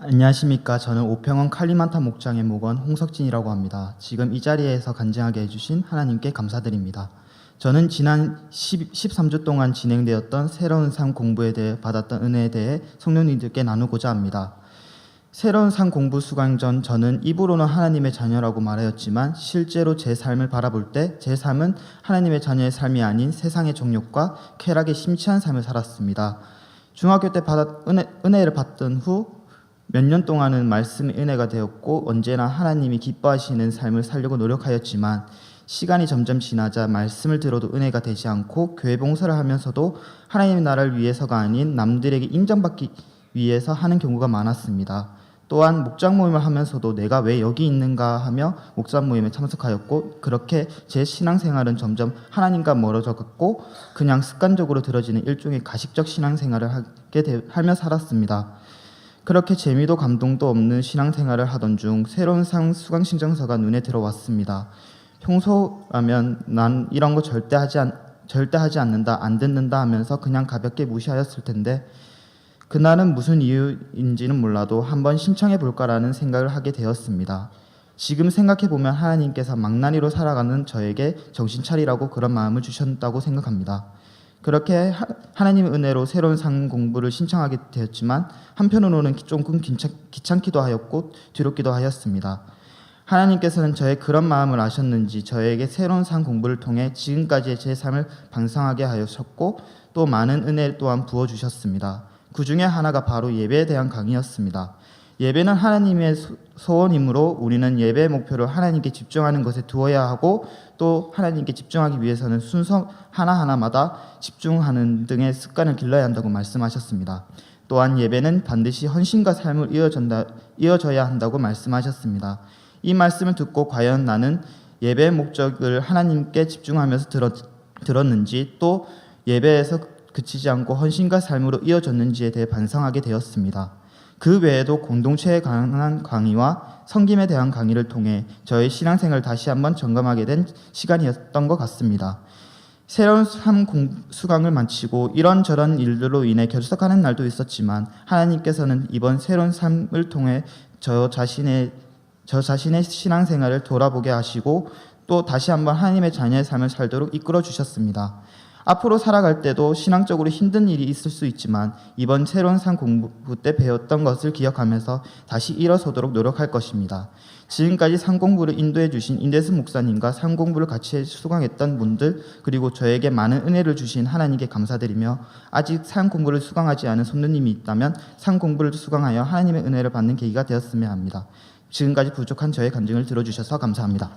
안녕하십니까. 저는 오평원 칼리만타 목장의 목원 홍석진이라고 합니다. 지금 이 자리에서 간증하게 해주신 하나님께 감사드립니다. 저는 지난 13주 동안 진행되었던 새로운 삶 공부에 대해 받았던 은혜에 대해 성도님들께 나누고자 합니다. 새로운 삶 공부 수강 전 저는 입으로는 하나님의 자녀라고 말하였지만 실제로 제 삶을 바라볼 때 제 삶은 하나님의 자녀의 삶이 아닌 세상의 정욕과 쾌락에 심취한 삶을 살았습니다. 중학교 때 은혜를 받던 후 몇 년 동안은 말씀이 은혜가 되었고 언제나 하나님이 기뻐하시는 삶을 살려고 노력하였지만 시간이 점점 지나자 말씀을 들어도 은혜가 되지 않고 교회 봉사를 하면서도 하나님의 나라를 위해서가 아닌 남들에게 인정받기 위해서 하는 경우가 많았습니다. 또한 목장 모임을 하면서도 내가 왜 여기 있는가 하며 목장 모임에 참석하였고 그렇게 제 신앙생활은 점점 하나님과 멀어져 갔고 그냥 습관적으로 들어지는 일종의 가식적 신앙생활을 하며 살았습니다. 그렇게 재미도 감동도 없는 신앙생활을 하던 중 새로운 상 수강 신청서가 눈에 들어왔습니다. 평소라면 난 이런 거 절대 하지 않는다, 안 듣는다 하면서 그냥 가볍게 무시하였을 텐데 그날은 무슨 이유인지는 몰라도 한번 신청해 볼까라는 생각을 하게 되었습니다. 지금 생각해 보면 하나님께서 망나니로 살아가는 저에게 정신 차리라고 그런 마음을 주셨다고 생각합니다. 그렇게 하나님의 은혜로 새로운 상 공부를 신청하게 되었지만 한편으로는 조금 귀찮기도 하였고 두렵기도 하였습니다. 하나님께서는 저의 그런 마음을 아셨는지 저에게 새로운 상 공부를 통해 지금까지의 제 삶을 방성하게 하셨고 또 많은 은혜 또한 부어주셨습니다. 그 중에 하나가 바로 예배에 대한 강의였습니다. 예배는 하나님의 소원이므로 우리는 예배의 목표를 하나님께 집중하는 것에 두어야 하고 또 하나님께 집중하기 위해서는 순서 하나하나마다 집중하는 등의 습관을 길러야 한다고 말씀하셨습니다. 또한 예배는 반드시 헌신과 삶을 이어져야 한다고 말씀하셨습니다. 이 말씀을 듣고 과연 나는 예배의 목적을 하나님께 집중하면서 들었는지 또 예배에서 그치지 않고 헌신과 삶으로 이어졌는지에 대해 반성하게 되었습니다. 그 외에도 공동체에 관한 강의와 섬김에 대한 강의를 통해 저의 신앙생활을 다시 한번 점검하게 된 시간이었던 것 같습니다. 새로운 삶 수강을 마치고 이런저런 일들로 인해 결석하는 날도 있었지만 하나님께서는 이번 새로운 삶을 통해 저 자신의 신앙생활을 돌아보게 하시고 또 다시 한번 하나님의 자녀의 삶을 살도록 이끌어 주셨습니다. 앞으로 살아갈 때도 신앙적으로 힘든 일이 있을 수 있지만 이번 새로운 상 공부 때 배웠던 것을 기억하면서 다시 일어서도록 노력할 것입니다. 지금까지 상 공부를 인도해 주신 인대수 목사님과 상 공부를 같이 수강했던 분들 그리고 저에게 많은 은혜를 주신 하나님께 감사드리며 아직 상 공부를 수강하지 않은 성도님이 있다면 상 공부를 수강하여 하나님의 은혜를 받는 계기가 되었으면 합니다. 지금까지 부족한 저의 간증을 들어주셔서 감사합니다.